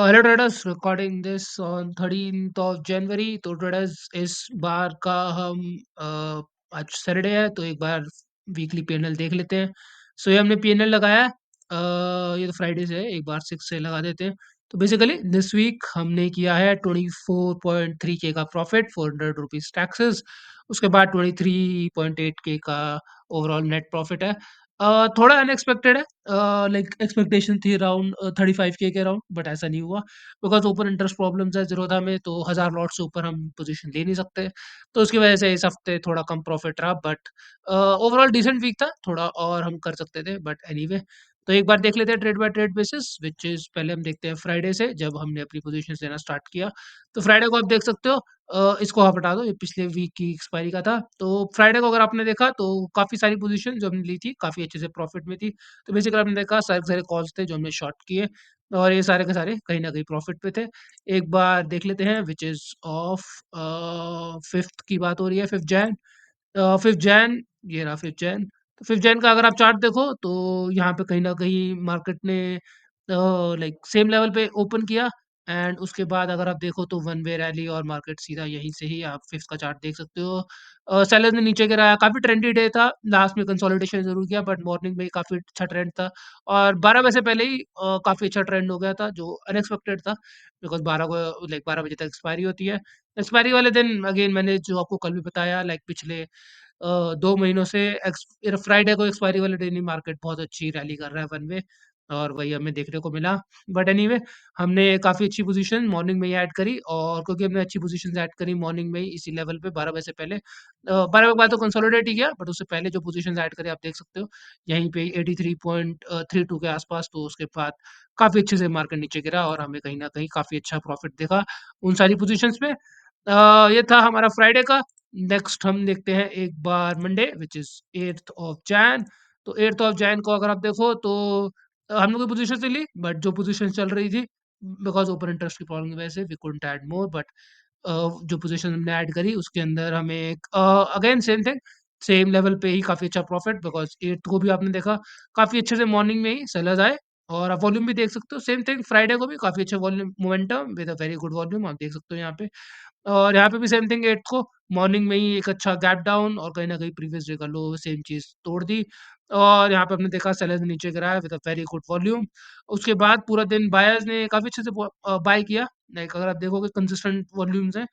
Hello traders, recording this on 13th of January. तो traders, इस बार का हम आज सैटरडे है तो एक बार वीकली पीएनएल देख लेते हैं। सो ये हमने पीएनएल लगाया है। ये तो फ्राइडे से है, एक बार 6 से लगा देते हैं। तो बेसिकली दिस वीक हमने किया है 24.3 के का प्रॉफिट, 400 रुपीज टैक्सेस। उसके बाद 23.8 के का ओवरऑल नेट प्रॉफिट है। थोड़ा अनएक्सपेक्टेड है। लाइक एक्सपेक्टेशन थी अराउंड 35 के अराउंड, बट ऐसा नहीं हुआ बिकॉज ओपन इंटरेस्ट प्रॉब्लम्स है ज़ीरोधा में, तो 1000 लॉट से ऊपर हम पोजीशन ले नहीं सकते। तो उसकी वजह से इस हफ्ते थोड़ा कम प्रॉफिट रहा, बट ओवरऑल डिसेंट वीक था। थोड़ा और हम कर सकते थे, बट एनीवे। तो एक बार देख लेते हैं trade by trade basis, which is पहले हम देखते हैं फ्राइडे से, जब हमने अपनी पोजीशन लेना स्टार्ट किया। तो फ्राइडे को आप देख सकते हो। इसको आप हटा दो, ये पिछले वीक की एक्सपायरी का था। तो फ्राइडे को अगर आपने देखा तो काफ़ी सारी पोजीशन जो हमने ली थी काफ़ी अच्छे से प्रॉफिट में थी। तो बेसिकली आपने देखा सारे के सारे कॉल्स थे जो हमने शॉर्ट किए, और ये सारे के सारे कहीं न कहीं प्रॉफिट पे थे। एक बार देख लेते हैं, व्हिच इज़ ऑफ 5th की बात हो रही है, 5th जैन। 5th जैन, ये रहा 5th जैन। तो 5th जैन का अगर आप चार्ट देखो तो यहाँ पे कहीं न कहीं मार्केट ने लाइक सेम लेवल पे ओपन किया, एंड उसके बाद अगर आप देखो तो वन वे रैली और मार्केट सीधा यहीं से ही आप 5th का चार्ट देख सकते हो। सेलर्स ने नीचे गिराया, काफ़ी ट्रेंडी डे था, लास्ट में कंसोलिडेशन ज़रूर किया, बट मॉर्निंग में ही काफ़ी अच्छा ट्रेंड था। और 12 बजे से पहले ही काफ़ी अच्छा ट्रेंड हो गया था, जो अनएक्सपेक्टेड था, बिकॉज़ 12 को लाइक 12 बजे तक एक्सपायरी होती है। एक्सपायरी वाले दिन अगेन मैंने जो आपको कल भी बताया, लाइक पिछले 2 महीनों से फ्राइडे को एक्सपायरी वाले दिन ही मार्केट बहुत अच्छी रैली कर रहा है वन वे, और वही हमें देखने को मिला। बट एनीवे, हमने काफ़ी अच्छी पोजीशन मॉर्निंग में ही ऐड करी, और क्योंकि हमने अच्छी पोजीशंस ऐड करी मॉर्निंग में ही इसी लेवल पे 12 बजे से पहले। 12 बजे के बाद तो कंसोलिडेट ही किया, बट उससे पहले जो पोजीशंस ऐड करी आप देख सकते हो यहीं पे 83.32 के आसपास। तो उसके बाद काफ़ी अच्छे से मार्केट नीचे गिरा और हमें कहीं न कहीं काफ़ी अच्छा प्रॉफिट दिखा उन सारी पोजीशंस में। ये था हमारा फ्राइडे का। नेक्स्ट हम देखते हैं एक बार Monday, which is 8th of Jan. तो 8th ऑफ जैन को अगर आप देखो तो हमने कोई पोजीशन नहीं ली, बट जो पोजीशन चल रही थी बिकॉज़ ओपन इंटरेस्ट की प्रॉब्लम की वजह से we couldn't add more, but जो पोजीशन हमने ऐड करी उसके अंदर हमें एक again same thing, same level पे ही काफ़ी अच्छा प्रॉफिट, बिकॉज़ 8th को भी आपने देखा काफ़ी अच्छे से मॉर्निंग में ही सेलर्स आए, और आप वॉल्यूम भी देख सकते हो। सेम थिंग फ्राइडे को भी काफ़ी अच्छा volume momentum with a very good volume आप देख सकते हो यहाँ पे। और यहाँ पे भी सेम थिंग 8th को मॉर्निंग में ही एक अच्छा गैप डाउन, और कहीं न कहीं प्रीवियस डे का लो सेम चीज़ तोड़ दी, और यहाँ पे हमने देखा सेलर्स ने नीचे गिराया with a very good volume. उसके बाद पूरा दिन बायर्स ने काफ़ी अच्छे से बाय किया। लाइक अगर आप देखोगे कंसिस्टेंट वॉल्यूम्स हैं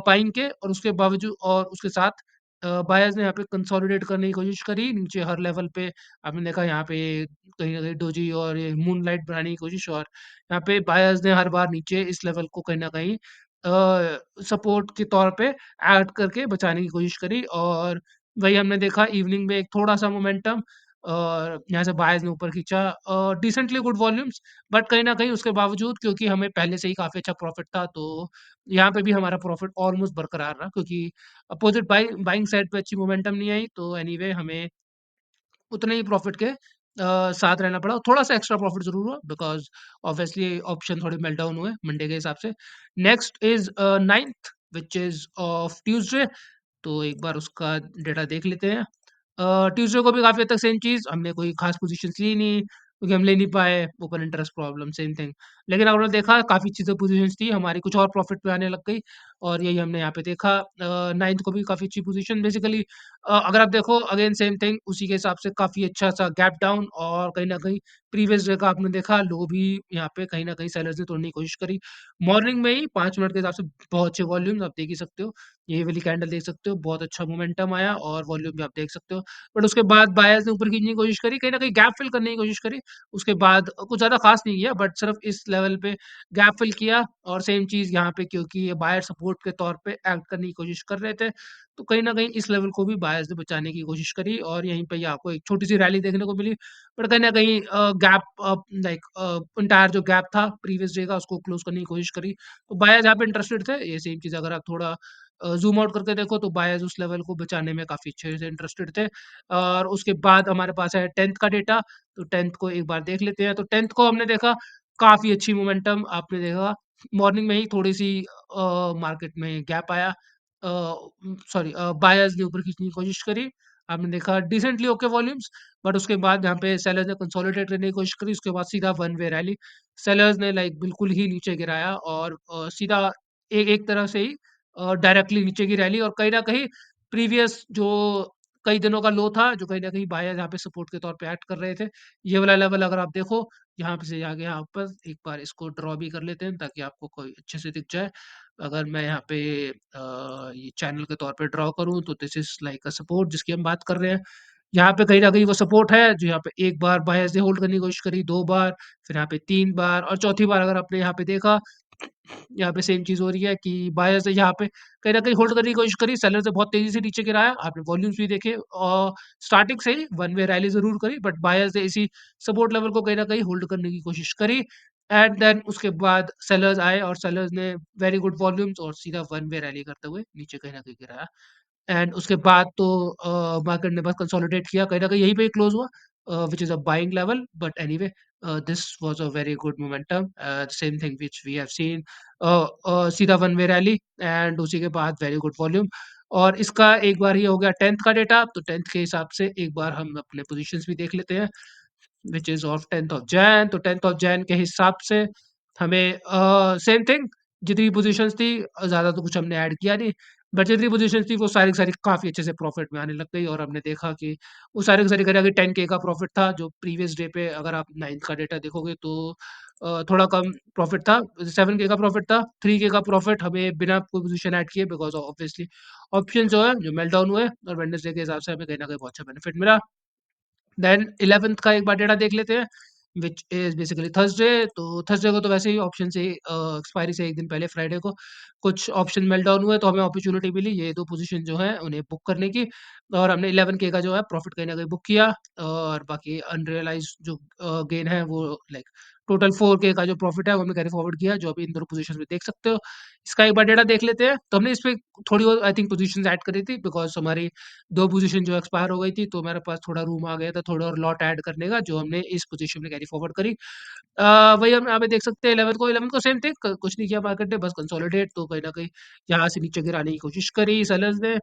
बाइंग के, और उसके बावजूद और उसके साथ बायर्स ने यहाँ पे कंसोलिडेट करने की कोशिश करी नीचे हर लेवल पे। आपने देखा यहाँ पे कहीं न कहीं डोजी और ये मूनलाइट बनाने की कोशिश, और यहाँ पे बायर्स ने हर बार नीचे इस लेवल को कहीं न कहीं सपोर्ट के तौर पे ऐड करके बचाने की कोशिश करी, और वही हमने देखा इवनिंग में एक थोड़ा-सा मोमेंटम, और यहाँ से बायर्स ने ऊपर खींचा डिसेंटली गुड वॉल्यूम्स। बट कहीं न कहीं उसके बावजूद, क्योंकि हमें पहले से ही काफ़ी अच्छा प्रॉफिट था, तो यहाँ पे भी हमारा प्रॉफिट ऑलमोस्ट बरकरार रहा, क्योंकि अपोज़िट बाइंग साइड पे अच्छी मोमेंटम नहीं आई। तो एनीवे हमें उतने ही प्रॉफिट के साथ रहना पड़ा। थोड़ा-सा एक्स्ट्रा प्रॉफिट ज़रूर हुआ, बिकॉज़ ऑब्वियसली ऑप्शन थोड़े मेल्टडाउन हुए मंडे के हिसाब से। Next is 9th, which is of Tuesday. तो एक बार उसका डेटा देख लेते हैं। ट्यूसडे को भी काफ़ी हद तक सेम चीज़, हमने कोई खास पोज़ीशंस ली नहीं, क्योंकि हम ले नहीं पाए, open interest problem same thing. लेकिन अगर आपने देखा काफ़ी अच्छी सी पोज़ीशंस थी, हमारी कुछ और प्रॉफिट पे आने लग गई, और यही हमने यहाँ पे देखा। 9th को भी काफ़ी अच्छी पोज़ीशन बेसिकली। अगर आप देखो अगेन सेम थिंग, उसी के हिसाब से काफ़ी अच्छा-सा गैप डाउन, और कहीं न कहीं प्रीवियस डे का आपने देखा लो भी यहाँ पे कहीं न कहीं सेलर्स ने तोड़ने की कोशिश करी। मॉर्निंग में ही 5 मिनट के हिसाब से बहुत अच्छे वॉल्यूम्स आप देख ही सकते हो। ये वाली कैंडल देख सकते हो, बहुत अच्छा मोमेंटम आया, और वॉल्यूम भी आप देख सकते हो। बट उसके बाद बायर्स ने ऊपर खींचने की कोशिश करी, कहीं न कहीं गैप फिल करने की कोशिश करी। उसके बाद कुछ ज़्यादा खास नहीं किया, बट सिर्फ इस लेवल पे गैप फिल किया, और सेम चीज़ यहाँ पे, क्योंकि ये बायर सपोर्ट के तौर पे एक्ट करने की कोशिश कर रहे थे, तो कहीं न कहीं इस लेवल को भी बायर्स ने बचाने की कोशिश करी, और यहीं पे ही आपको एक छोटी-सी रैली देखने को मिली। बट कहीं न कहीं गैप लाइक एंटायर जो गैप था प्रीवियस डे का, उसको क्लोज़ करने की कोशिश करी। तो बायर्स यहाँ पे इंटरेस्टेड थे। ये सेम चीज़ अगर आप थोड़ा ज़ूम आउट करके देखो तो बायर्स उस लेवल को बचाने में काफ़ी अच्छे से इंटरेस्टेड थे। और उसके बाद हमारे पास है 10th का डेटा। तो 10th को एक बार देख लेते हैं। तो 10th को हमने देखा काफ़ी अच्छी मोमेंटम आपने देखा। मॉर्निंग में ही थोड़ी-सी मार्केट में गैप आया। सॉरी, बायर्स ने ऊपर खींचने की कोशिश करी, आपने देखा डिसेंटली ओके वॉल्यूम्स, बट उसके बाद यहाँ पे सेलर्स ने कंसोलिडेट करने की कोशिश करी, उसके बाद सीधा वन वे रैली। सेलर्स ने लाइक बिल्कुल ही नीचे गिराया और सीधा एक तरह से ही डायरेक्टली नीचे की रैली, और कहीं न कहीं प्रीवियस जो कई दिनों का लो था, जो कहीं न कहीं बायर्स यहाँ पे सपोर्ट के तौर पे एक्ट कर रहे थे। ये वाला लेवल अगर आप देखो, यहाँ पे से आगे यहाँ पर एक बार इसको ड्रॉ भी कर लेते हैं ताकि आपको कोई अच्छे से दिख जाए। अगर मैं यहाँ पे ये चैनल के तौर पे ड्रॉ करूँ तो this is like a support जिसकी हम बात कर रहे हैं। यहाँ पे कहीं न कहीं वो सपोर्ट है जो यहाँ पे एक बार बायर्स ने होल्ड करने की कोशिश करी, 2 बार, फिर यहाँ पे 3 बार और चौथी बार अगर आपने यहाँ पे देखा, यहाँ पे सेम चीज़ हो रही है कि बायर्स ने यहाँ पे कहीं न कहीं होल्ड करने की कोशिश करी, सेलर्स ने बहुत तेज़ी से नीचे गिराया। आपने वॉल्यूम्स भी देखे और स्टार्टिंग से ही वन वे रैली ज़रूर करी, बट बायर्स ने इसी सपोर्ट लेवल को कहीं न कहीं होल्ड करने की कोशिश करी एंड देन उसके बाद सेलर्स आए और सेलर्स ने वेरी गुड वॉल्यूम्स और सीधा वन वे रैली करते हुए नीचे कहीं न कहीं गिराया। एंड उसके बाद तो मार्केट ने बस कंसोलिडेट किया, कहीं न कहीं यहीं पे क्लोज़ हुआ, which is a buying level, but anyway this was a very good momentum, same thing which we have seen, सीधा वन वे रैली एंड उसी के बाद वेरी गुड वॉल्यूम। और इसका एक बार ये हो गया 10th का डेटा, तो 10th के हिसाब से एक बार हम अपने पोज़ीशंस भी देख लेते हैं, which is of 10th of Jan. तो 10th ऑफ जैन के हिसाब से हमें सेम थिंग, जितनी पोज़ीशंस थी ज़्यादा तो कुछ हमने ऐड किया नहीं, बट जितनी पोज़ीशंस थी वो सारी की सारी काफ़ी अच्छे से प्रॉफ़िट में आने लग गई और हमने देखा कि वो सारी की सारी करा के 10K का प्रॉफ़िट था, जो प्रीवियस डे पे अगर आप 9th का डेटा देखोगे तो थोड़ा कम प्रॉफ़िट था, 7K का प्रॉफ़िट था, 3K का प्रॉफ़िट हमें बिना कोई पोज़ीशन ऐड किए बिकॉज़ ऑब्वियसली ऑप्शन जो है जो मेल्टडाउन हुए और वेडनेसडे के हिसाब से हमें कहीं न कहीं बहुत अच्छा बेनिफिट मिला। देन 11th का एक बार डेटा देख लेते हैं, व्हिच इज़ बेसिकली थर्सडे। तो थर्सडे को तो वैसे ही ऑप्शन से एक्सपायरी से 1 दिन पहले फ्राइडे को कुछ ऑप्शन मेल्टडाउन हुए, तो हमें अपॉर्च्युनिटी मिली ये 2 पोज़ीशन जो हैं उन्हें बुक करने की, और हमने 11K का जो है प्रॉफिट कहीं न कहीं बुक किया, और बाकी अनरियलाइज़्ड जो गेन है वो लाइक टोटल 4K का जो प्रॉफिट है वो हमने कैरी फॉरवर्ड किया, जो अभी इन दोनों पोज़ीशंस में देख सकते हो। इसका एक बार डेटा देख लेते हैं। तो हमने इसमें थोड़ी और आई थिंक पोज़ीशंस ऐड करी थी बिकॉज़ हमारी 2 पोज़ीशन जो एक्सपायर हो गई थी, तो हमारे पास थोड़ा रूम आ गया था थोड़ा और लॉट ऐड करने का, जो हमने इस पोज़ीशन में कैरी फॉरवर्ड करी। वही हम यहाँ पे देख सकते हैं 11th को सेम थिंग, क कुछ नहीं किया मार्केट ने, बस कंसोलिडेट, तो कहीं न कहीं यहाँ से नीचे गिराने की कोशिश करी सेलर्स ने।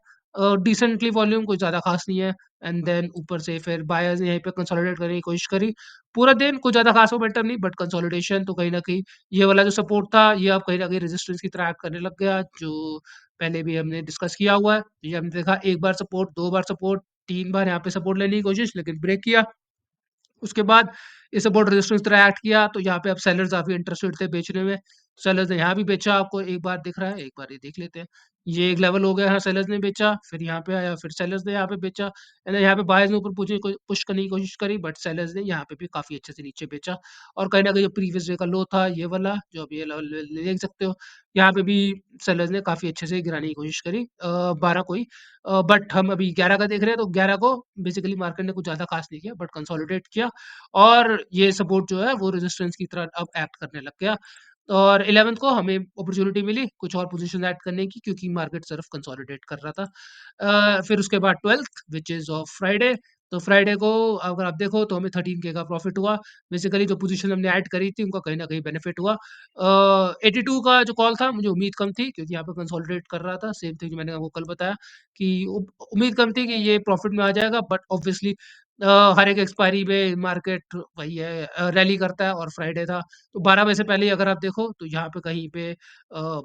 डिसेंटली वॉल्यूम कोई ज़्यादा ख़ास नहीं है एंड देन ऊपर से फिर बायर्स ने यहीं पे कंसोलिडेट करने की कोशिश करी। पूरा दिन कुछ ज़्यादा ख़ास मोमेंटम नहीं, बट कंसोलिडेशन, तो कहीं न कहीं ये वाला जो सपोर्ट था, ये अब कहीं न कहीं रेजिस्टेंस की तरह एक्ट करने लग गया, जो पहले भी हमने डिस्कस किया हुआ है। ये हमने देखा 1 बार सपोर्ट, 2 बार सपोर्ट, 3 बार यहाँ पे सपोर्ट लेने की कोशिश, लेकिन ब्रेक किया। उसके बाद ये सपोर्ट रेजिस्टेंस तरह एक्ट किया, तो यहाँ पे अब सेलर्स काफ़ी इंटरेस्टेड थे बेचने में। सेलर्स ने यहाँ भी बेचा, आपको एक बार दिख रहा है, एक बार ये देख लेते हैं। ये एक लेवल हो गया, यहाँ सेलर्स ने बेचा, फिर यहाँ पे आया, फिर सेलर्स ने यहाँ पे बेचा, एंड यहाँ पे बायर्स ने ऊपर पुश करने की कोशिश करी, बट सेलर्स ने यहाँ पे भी काफ़ी अच्छे से नीचे बेचा, और कहीं न कहीं जो प्रीवियस डे का लो था, ये वाला, जो आप ये लेवल देख सकते हो, यहाँ पे भी सेलर्स ने काफ़ी अच्छे से गिराने की कोशिश करी, 12 को ही। बट हम अभी 11 का देख रहे हैं, तो 11 को बेसिकली मार्केट ने कुछ ज़्यादा खास नहीं किया, बट कंसोलिडेट किया, और ये सपोर्ट जो है वो रेजिस्टेंस की तरह अब एक्ट करने लग गया। और 11th को हमें अपॉर्च्युनिटी मिली कुछ और पोजीशन ऐड करने की, क्योंकि मार्केट सिर्फ कंसोलिडेट कर रहा था। फिर उसके बाद 12th which is of Friday. तो फ्राइडे को अगर आप देखो तो हमें 13K का प्रॉफिट हुआ। बेसिकली जो पोजीशन हमने ऐड करी थी उनका कहीं न कहीं बेनिफिट हुआ। 82 का जो कॉल था मुझे उम्मीद कम थी, क्योंकि यहाँ पे कंसोलिडेट कर रहा था। सेम थिंग जो मैंने आपको कल बताया कि उम्मीद कम थी कि ये प्रॉफिट में आ जाएगा, बट ऑब्वियसली हर एक एक्सपायरी में मार्केट वही है, रैली करता है, और फ्राइडे था तो 12 बजे से पहले ही अगर आप देखो तो यहाँ पे कहीं पे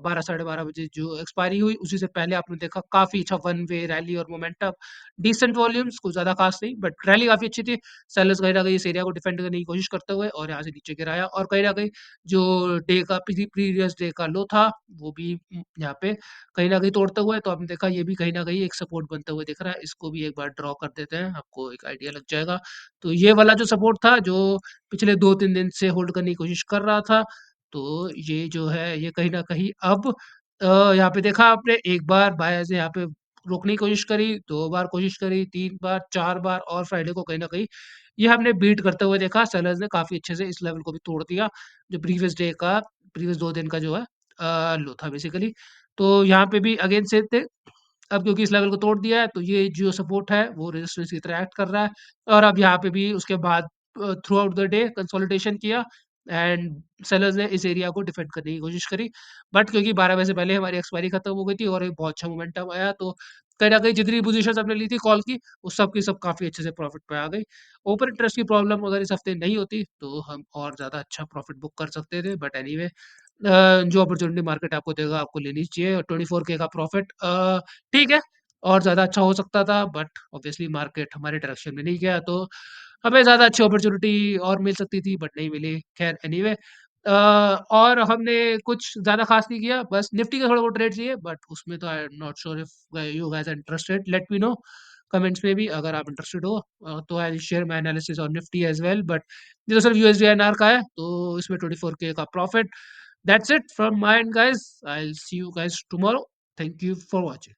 12 साढ़े 12 बजे जो एक्सपायरी हुई उसी से पहले आपने देखा काफ़ी अच्छा वन वे रैली और मोमेंटम, डिसेंट वॉल्यूम्स, कुछ ज़्यादा खास नहीं, बट रैली काफ़ी अच्छी थी। सेलर्स कहीं न कहीं इस एरिया को डिफेंड करने की कोशिश करते हुए और यहाँ से नीचे गिराया, और कहीं न कहीं जो डे का प्रीवियस डे का लो था वो भी यहाँ पे कहीं न कहीं तोड़ते हुए, तो आपने देखा ये भी कहीं न कहीं एक सपोर्ट बनते हुए दिख रहा है। इसको भी एक बार ड्रॉ कर देते हैं, आपको एक आइडिया लग जाएगा। तो ये वाला जो सपोर्ट था, जो पिछले 2-3 दिन से होल्ड करने की कोशिश कर रहा था, तो ये जो है, ये कहीं न कहीं अब यहाँ पे देखा आपने, एक बार बायर्स ने यहाँ पे रोकने की कोशिश करी, 2 बार कोशिश करी, 3 बार, 4 बार, और फ्राइडे को कहीं न कहीं ये हमने बीट करते हुए देखा। सेलर्स ने काफ़ी अच्छे से इस लेवल को भी तोड़ दिया, जो प्रीवियस 2 दिन का जो है लो था बेसिकली। तो यहाँ पे भी अगेन सेम थे, अब क्योंकि इस लेवल को तोड़ दिया है, तो ये जो सपोर्ट है वो रेजिस्टेंस की तरह एक्ट कर रहा है, और अब यहाँ पे भी उसके बाद through out the day consolidation किया, एंड सेलर्स ने इस एरिया को डिफेंड करने की कोशिश करी, बट क्योंकि 12 बजे से पहले हमारी एक्सपायरी खत्म हो गई थी और एक बहुत अच्छा मोमेंटम आया, तो कहीं न कहीं जितनी पोज़ीशंस हमने ली थी कॉल की, वो सब की सब काफ़ी अच्छे से प्रॉफ़िट पे आ गई। ओपन इंटरेस्ट की प्रॉब्लम अगर इस हफ़्ते नहीं होती, तो हम और ज़्यादा अच्छा प्रॉफ़िट बुक कर सकते थे। बट एनीवे जो अपॉर्च्युनिटी मार्केट आपको देगा, आपको लेनी चाहिए। 24 के का प्रॉफ़िट ठीक है, और ज़्यादा अच्छा हो सकता था, बट ऑब्वियसली मार्केट हमारे डायरेक्शन में नहीं गया, तो हमें ज़्यादा अच्छी अपॉर्च्युनिटी और मिल सकती थी, बट नहीं मिली। ख़ैर एनीवे और हमने कुछ ज़्यादा ख़ास नहीं किया, बस निफ्टी के थोड़े बहुत ट्रेड्स लिए, बट उसमें तो I am not sure if you guys are interested, let me know comments में भी अगर आप इंटरेस्टेड हो, तो I will share my analysis on Nifty as well, but ये तो सिर्फ यूएसडी आईएनआर का है, तो इसमें 24 के का profit. That's it from my and guys, I will see you guys tomorrow. Thank you for watching.